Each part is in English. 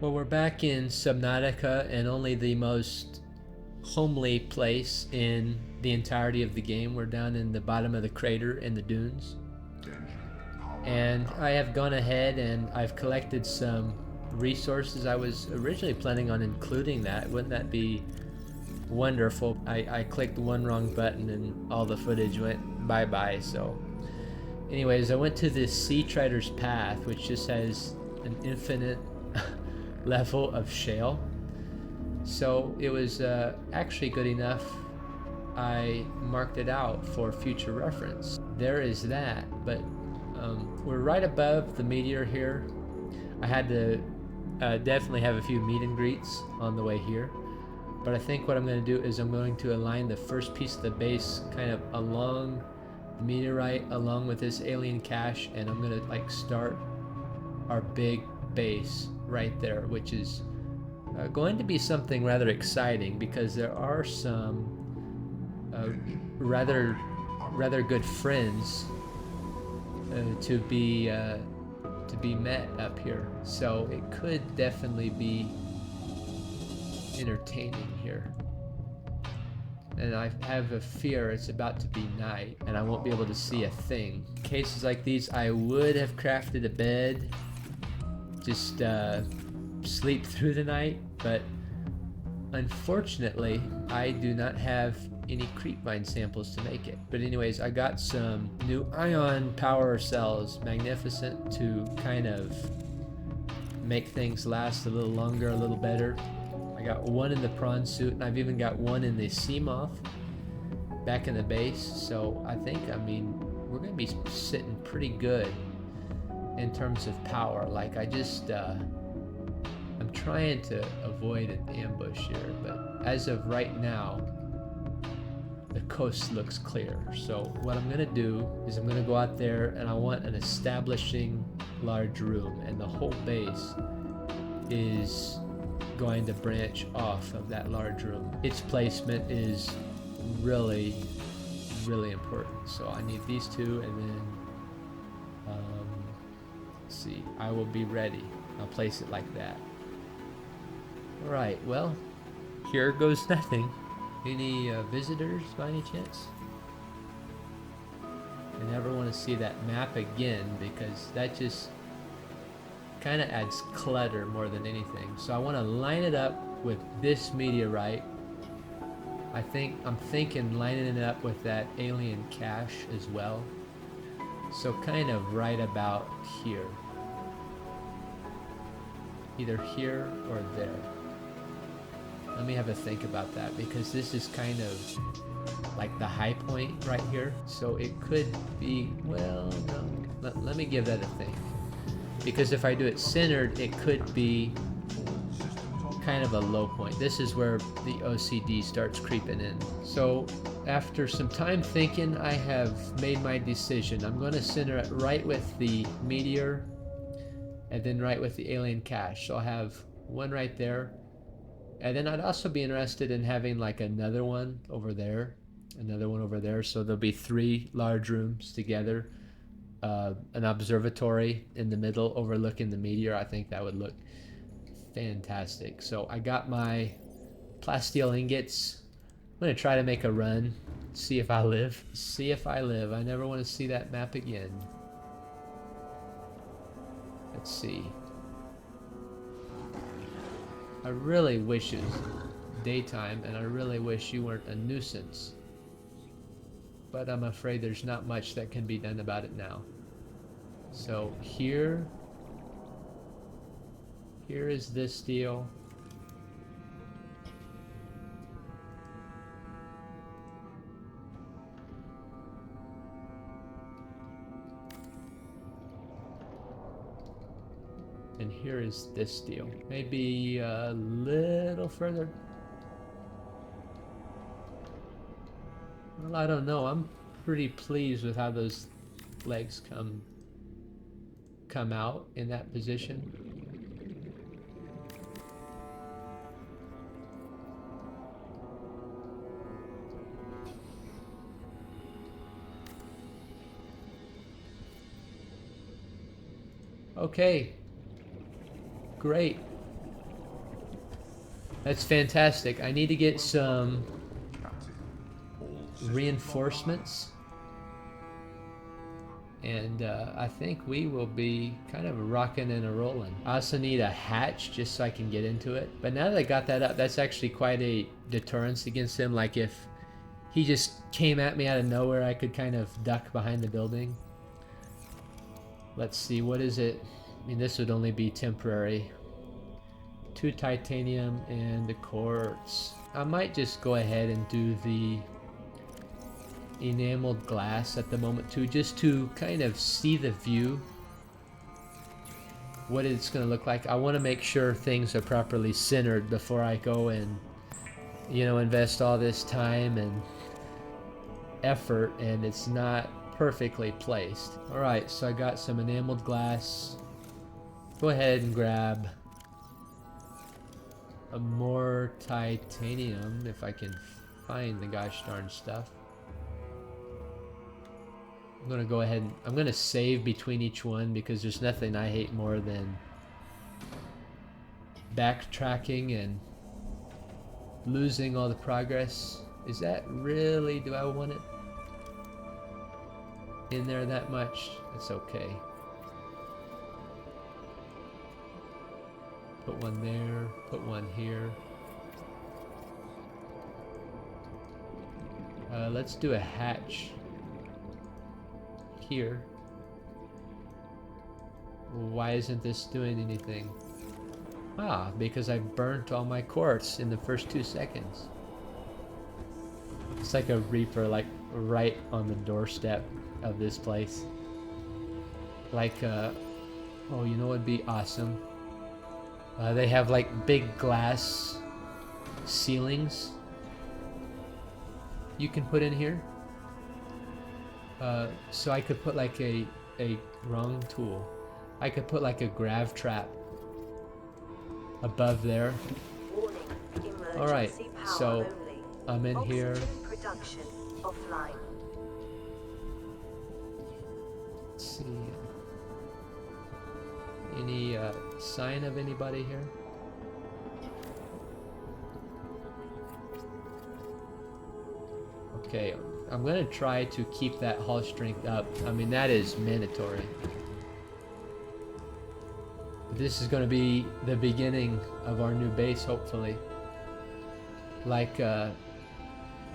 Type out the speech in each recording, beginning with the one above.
Well, we're back in Subnautica, and only the most homely place in the entirety of the game. We're down in the bottom of the crater in the dunes. And I have gone ahead and I've collected some resources. I was originally planning on including that. Wouldn't that be wonderful? I clicked one wrong button and all the footage went bye-bye. So anyways, I went to this Sea Trader's Path, which just has an infinite level of shale. So it was actually good enough. I marked it out for future reference. There is that, but we're right above the meteor here. I had to definitely have a few meet and greets on the way here, but I think what I'm going to do is I'm going to align the first piece of the base kind of along the meteorite along with this alien cache, and I'm going to like start our big base right there, which is going to be something rather exciting because there are some rather good friends to be met up here. So it could definitely be entertaining here. And I have a fear it's about to be night and I won't be able to see a thing. In cases like these, I would have crafted a bed, just sleep through the night, but unfortunately I do not have any creepvine samples to make it. But anyways, I got some new ion power cells, magnificent, to kind of make things last a little longer, a little better. I got one in the prawn suit, and I've even got one in the sea moth back in the base. So I think, I mean, we're gonna be sitting pretty good in terms of power. Like I'm trying to avoid an ambush here, but as of right now, the coast looks clear. So what I'm gonna do is I'm gonna go out there and I want an establishing large room, and the whole base is going to branch off of that large room. Its placement is really important. So I need these two, and then let's see, I will be ready. I'll place it like that. All right, well, here goes nothing. Any visitors by any chance? I never want to see that map again because that just kind of adds clutter more than anything. So I want to line it up with this meteorite. I'm thinking lining it up with that alien cache as well. So kind of right about here. Either here or there. Let me have a think about that, because this is kind of like the high point right here. So it could be, well, no, let me give that a think. Because if I do it centered, it could be kind of a low point. This is where the OCD starts creeping in. So after some time thinking, I have made my decision. I'm going to center it right with the meteor and then right with the alien cache. So I'll have one right there. And then I'd also be interested in having like another one over there, another one over there. So there'll be three large rooms together. An observatory in the middle overlooking the meteor. I think that would look fantastic. So I got my plasteel ingots. I'm going to try to make a run, see if I live. See if I live. I never want to see that map again. Let's see. I really wish it was daytime, and I really wish you weren't a nuisance. But I'm afraid there's not much that can be done about it now. So here is this deal. And here is this deal. Maybe a little further. Well, I don't know. I'm pretty pleased with how those legs come out in that position. Okay. Great. That's fantastic. I need to get some reinforcements. And I think we will be kind of rocking and a rolling. I also need a hatch just so I can get into it. But now that I got that up, that's actually quite a deterrence against him. Like if he just came at me out of nowhere, I could kind of duck behind the building. Let's see, what is it? I mean, this would only be temporary. 2 titanium and the quartz. I might just go ahead and do the enameled glass at the moment too, just to kind of see the view, what it's going to look like. I want to make sure things are properly centered before I go and, you know, invest all this time and effort and it's not perfectly placed. Alright, so I got some enameled glass. Go ahead and grab a more titanium if I can find the gosh darn stuff. I'm gonna go ahead and I'm gonna save between each one because there's nothing I hate more than backtracking and losing all the progress. Is that really, do I want it in there that much? It's okay. Put one there, put one here. Let's do a hatch here. Why isn't this doing anything? Ah, because I burnt all my quartz in the first 2 seconds. It's like a reaper, like right on the doorstep of this place. Like, oh, you know what would be awesome? They have like big glass ceilings you can put in here. So I could put like a wrong tool. I could put like a grav trap above there. Alright, so I'm in here. Let's see. Any sign of anybody here? Okay, I'm gonna try to keep that hull strength up. I mean, that is mandatory. This is gonna be the beginning of our new base, hopefully. Like that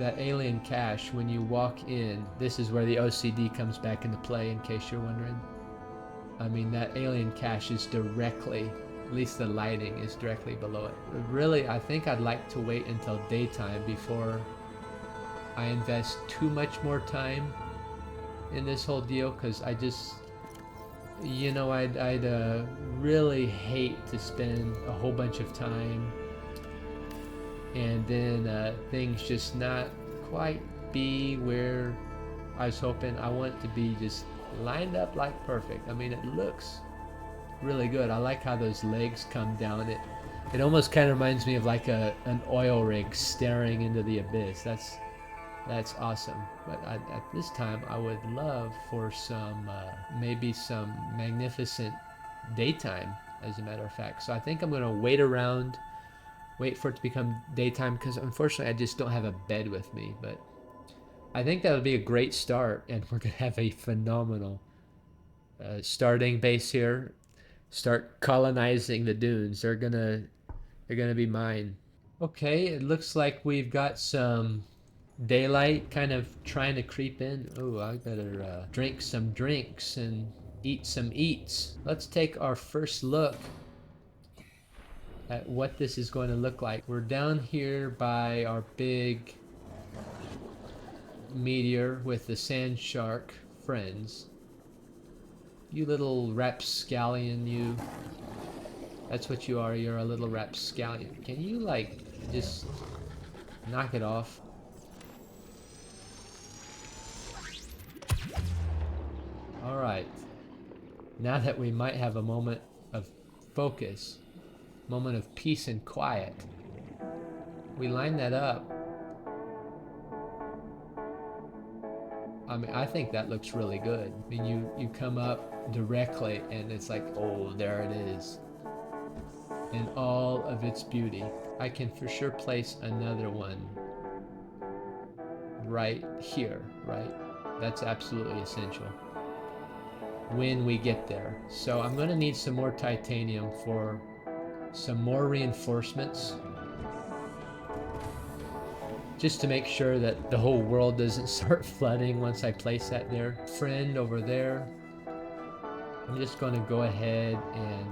alien cache, when you walk in, this is where the OCD comes back into play, in case you're wondering. I mean, that alien cache is directly, at least the lighting is directly below it. But really, I think I'd like to wait until daytime before I invest too much more time in this whole deal, because I just, you know, I'd really hate to spend a whole bunch of time and then things just not quite be where I was hoping. I want it to be just lined up like perfect. I mean, it looks really good. I like how those legs come down. It almost kind of reminds me of like an oil rig staring into the abyss. That's awesome. But at this time, I would love for some maybe some magnificent daytime, as a matter of fact. So I think I'm gonna wait around, wait for it to become daytime, because unfortunately I just don't have a bed with me. But I think that would be a great start, and we're gonna have a phenomenal starting base here. Start colonizing the dunes. They're gonna be mine. Okay, it looks like we've got some daylight kind of trying to creep in. Oh, I better drink some drinks and eat some eats. Let's take our first look at what this is going to look like. We're down here by our big meteor with the sand shark friends. You little rapscallion, you. That's what you are. You're a little rapscallion. Can you, like, just knock it off? Alright. Now that we might have a moment of focus, moment of peace and quiet, we line that up. I mean, I think that looks really good. I mean, you come up directly and it's like, oh, there it is. in all of its beauty. I can for sure place another one right here, right? That's absolutely essential when we get there. So I'm gonna need some more titanium for some more reinforcements, just to make sure that the whole world doesn't start flooding once I place that there. Friend over there. I'm just going to go ahead and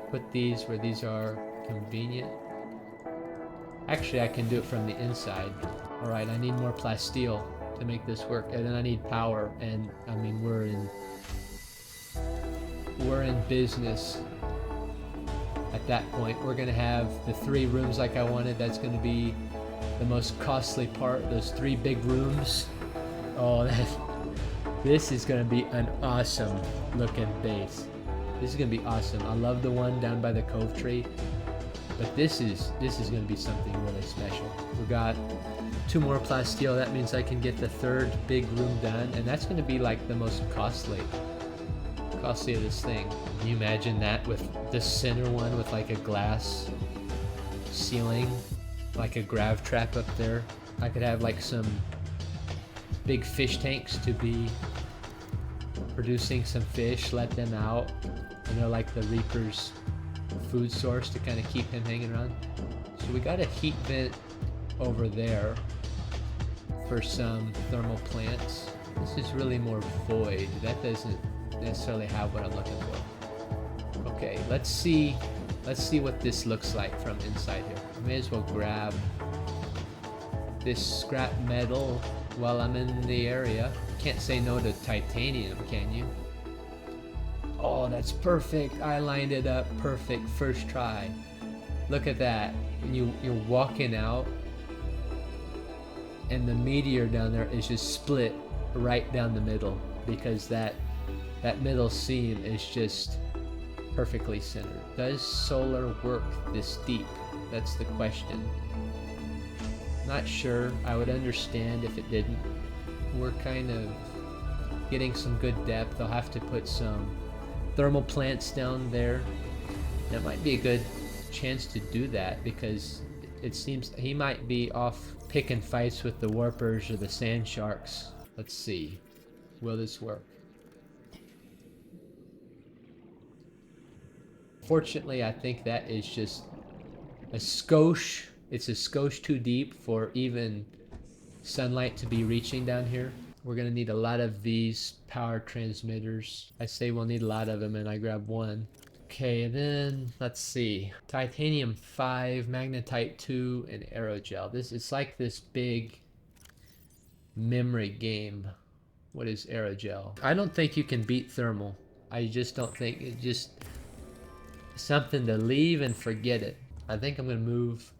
put these where these are convenient. Actually, I can do it from the inside. All right, I need more plasteel to make this work, and then I need power. And I mean, we're in business. At that point, we're going to have the 3 rooms like I wanted. That's going to be the most costly part, those 3 big rooms. Oh, this is going to be an awesome looking base. This is going to be awesome. I love the one down by the cove tree, but this is going to be something really special. We got 2 more plasteel. That means I can get the 3rd big room done, and that's going to be like the most costly of this thing. Can you imagine that with the center one with like a glass ceiling, like a grav trap up there? I could have like some big fish tanks to be producing some fish, let them out, and they're like the Reaper's food source to kind of keep him hanging around. So we got a heat vent over there for some thermal plants. This is really more void. That doesn't necessarily have what I'm looking for. Okay, let's see what this looks like from inside here. I may as well grab this scrap metal while I'm in the area. Can't say no to titanium, can you? Oh, that's perfect. I lined it up perfect first try. Look at that. And you're walking out, and the meteor down there is just split right down the middle, because that middle seam is just perfectly centered. Does solar work this deep? That's the question. Not sure. I would understand if it didn't. We're kind of getting some good depth. I'll have to put some thermal plants down there. That might be a good chance to do that, because it seems he might be off picking fights with the warpers or the sand sharks. Let's see. Will this work? Fortunately, I think that is just a skosh. It's a skosh too deep for even sunlight to be reaching down here. We're gonna need a lot of these power transmitters. I say we'll need a lot of them, and I grab 1. Okay, and then let's see. Titanium 5, magnetite 2, and aerogel. It's like this big memory game. What is aerogel? I don't think you can beat thermal. I just don't think. It just something to leave and forget it. I think I'm gonna move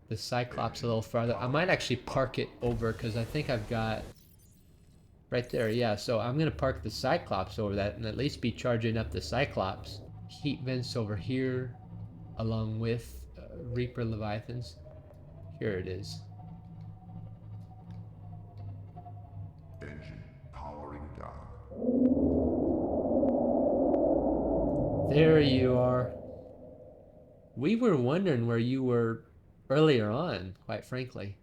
the Cyclops a little farther. I might actually park it over, because I think I've got right there. Yeah, so I'm gonna park the Cyclops over that and at least be charging up the Cyclops. Heat vents over here along with Reaper Leviathans. Here it is. Engine powering down. There you are. We were wondering where you were earlier on, quite frankly.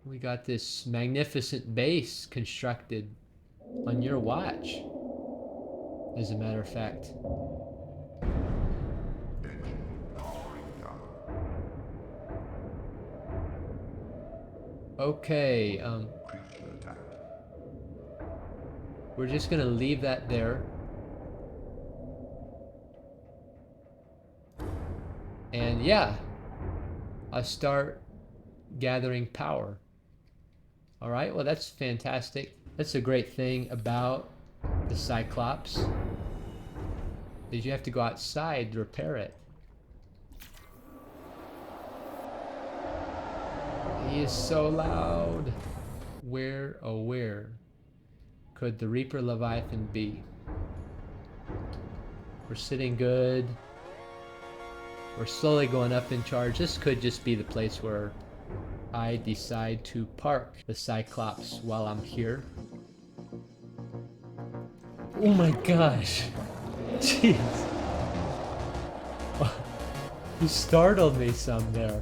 We got this magnificent base constructed on your watch, as a matter of fact. Engine powering down. Okay, Creature attack. we're just gonna leave that there. And yeah, I'll start gathering power. All right, well, that's fantastic. That's a great thing about the Cyclops, is you have to go outside to repair it. He is so loud. Where, oh where could the Reaper Leviathan be? We're sitting good. We're slowly going up in charge. This could just be the place where I decide to park the Cyclops while I'm here. Oh my gosh. Jeez. You startled me some there.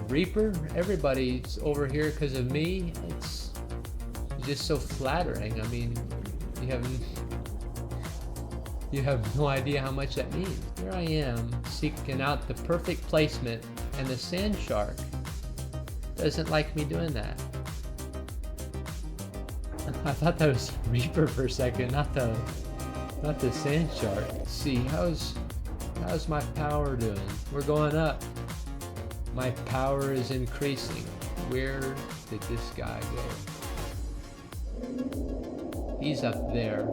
Reaper, everybody's over here because of me. It's just so flattering. I mean, you have no idea how much that means. Here I am seeking out the perfect placement, and the sand shark doesn't like me doing that. I thought that was Reaper for a second, not the sand shark. Let's see, how's my power doing? We're going up. My power is increasing. Where did this guy go? He's up there.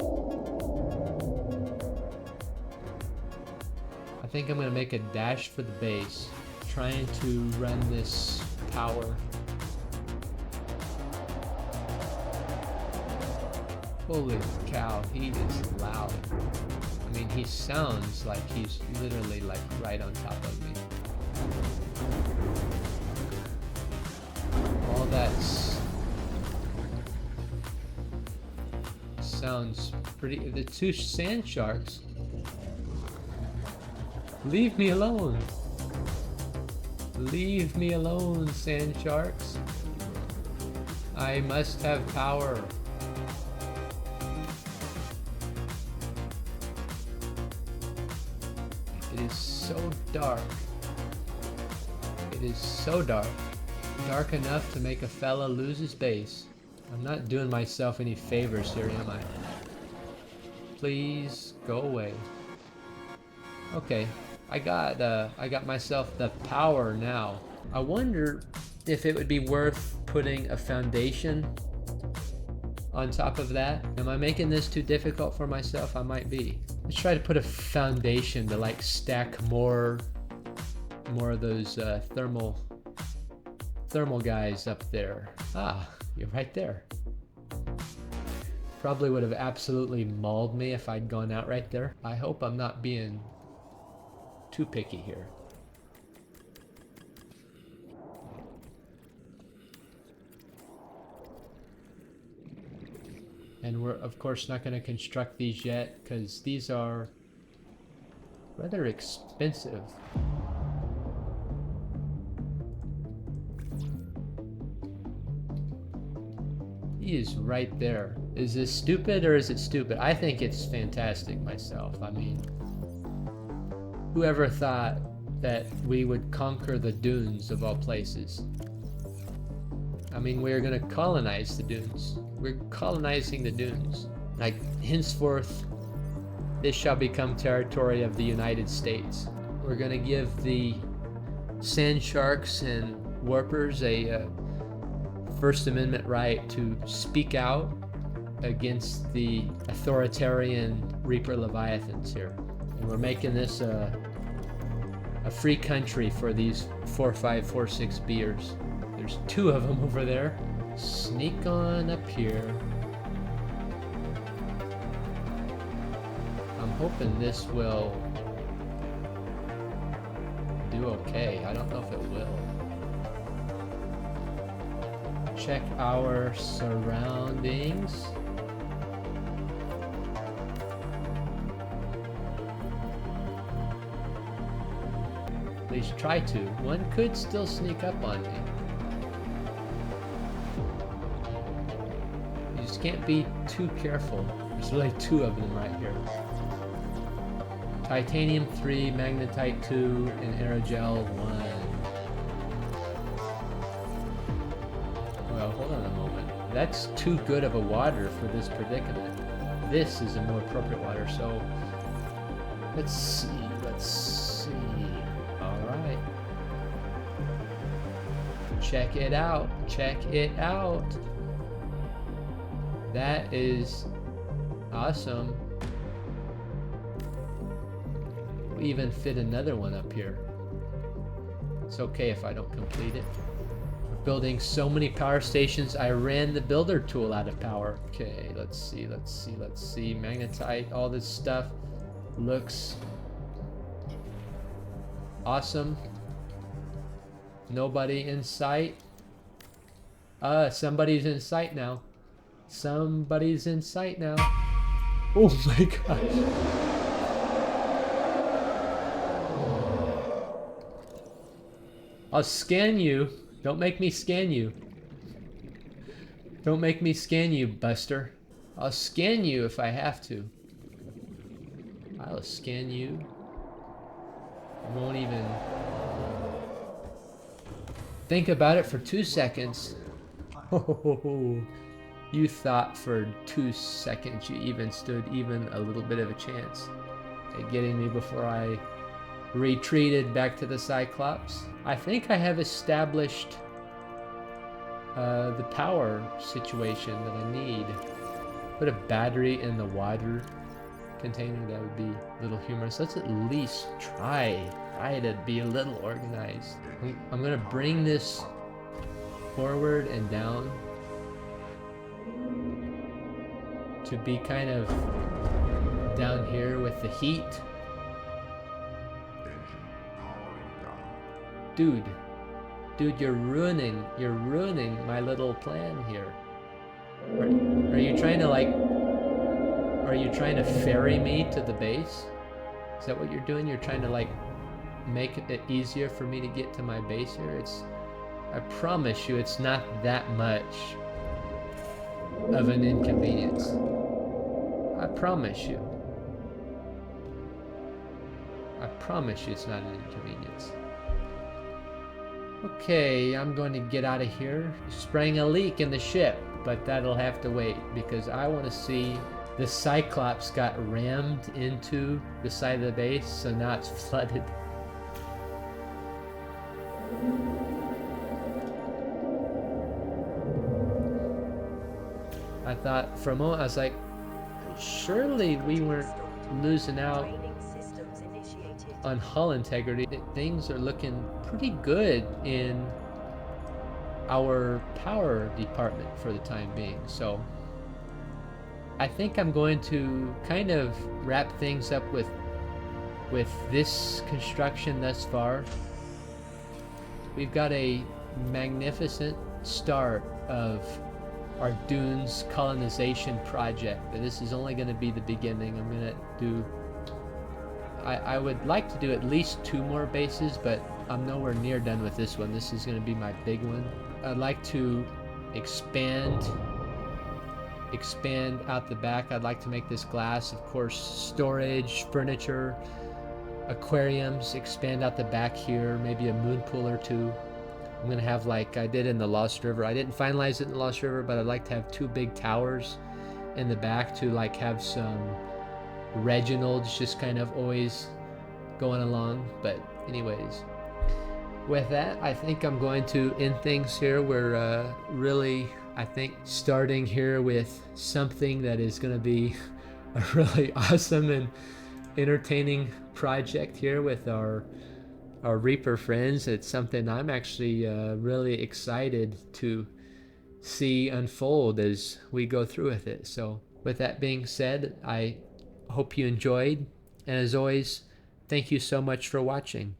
I think I'm gonna make a dash for the base, trying to run this power. Holy cow, he is loud. I mean, he sounds like he's literally like right on top of me. All that sounds pretty. The two sand sharks. Leave me alone. Leave me alone, sand sharks. I must have power. It is so dark. It is so dark. Dark enough to make a fella lose his base. I'm not doing myself any favors here, am I? Please go away. Okay, I got myself the power now. I wonder if it would be worth putting a foundation on top of that. Am I making this too difficult for myself? I might be. Let's try to put a foundation to like stack more of those thermal guys up there. Ah, you're right there. Probably would have absolutely mauled me if I'd gone out right there. I hope I'm not being too picky here. And we're of course not going to construct these yet because these are rather expensive. He is right there. Is this stupid or is it stupid? I think it's fantastic myself. I mean, whoever thought that we would conquer the dunes of all places? I mean, we're going to colonize the dunes. We're colonizing the dunes. Like, henceforth, this shall become territory of the United States. We're going to give the sand sharks and warpers a First Amendment right to speak out against the authoritarian Reaper Leviathans here. And we're making this a free country for these 4546 beers. There's two of them over there. Sneak on up here. I'm hoping this will do okay. I don't know if it will. Check our surroundings. At least try to. One could still sneak up on me. You just can't be too careful. There's really two of them right here. Titanium 3, Magnetite 2, and Aerogel 1. Well, hold on a moment. That's too good of a water for this predicament. This is a more appropriate water, so let's see. Alright. Check it out. Check it out. That is awesome. We'll even fit another one up here. It's okay if I don't complete it. We're building so many power stations, I ran the builder tool out of power. Okay, let's see. Magnetite, all this stuff looks awesome. Nobody in sight. Somebody's in sight now. Somebody's in sight now. Oh my gosh. I'll scan you. Don't make me scan you. Don't make me scan you, Buster. I'll scan you if I have to. I'll scan you. I won't even think about it for 2 seconds. Oh, you thought for 2 seconds you even stood even a little bit of a chance at getting me before I retreated back to the Cyclops. I think I have established the power situation that I need. Put a battery in the water container, that would be a little humorous. Let's at least try to be a little organized. I'm gonna bring this forward and down to be kind of down here with the heat. Dude, you're ruining my little plan here. Are you trying to ferry me to the base? Is that what you're doing? You're trying to like make it easier for me to get to my base here? I promise you it's not that much of an inconvenience. I promise you. I promise you it's not an inconvenience. Okay, I'm going to get out of here. Sprang a leak in the ship, but that'll have to wait because I want to see the Cyclops got rammed into the side of the base, so now it's flooded. I thought for a moment, I was like, surely we weren't losing out on hull integrity. Things are looking pretty good in our power department for the time being. So I think I'm going to kind of wrap things up with this construction thus far. We've got a magnificent start of our Dunes colonization project, but this is only going to be the beginning. I'm going to do I would like to do at least 2 more bases, but I'm nowhere near done with this one. This is going to be my big one. I'd like to expand out the back. I'd like to make this glass, of course, storage, furniture, aquariums, expand out the back here, maybe a moon pool or 2. I'm going to have like I did in the Lost River. I didn't finalize it in the Lost River, but I'd like to have 2 big towers in the back to like have some Reginald's just kind of always going along. But anyways, with that, I think I'm going to end things here. We're really, I think, starting here with something that is going to be a really awesome and entertaining project here with our Reaper friends. It's something I'm actually really excited to see unfold as we go through with it. So with that being said, I hope you enjoyed, and as always, thank you so much for watching.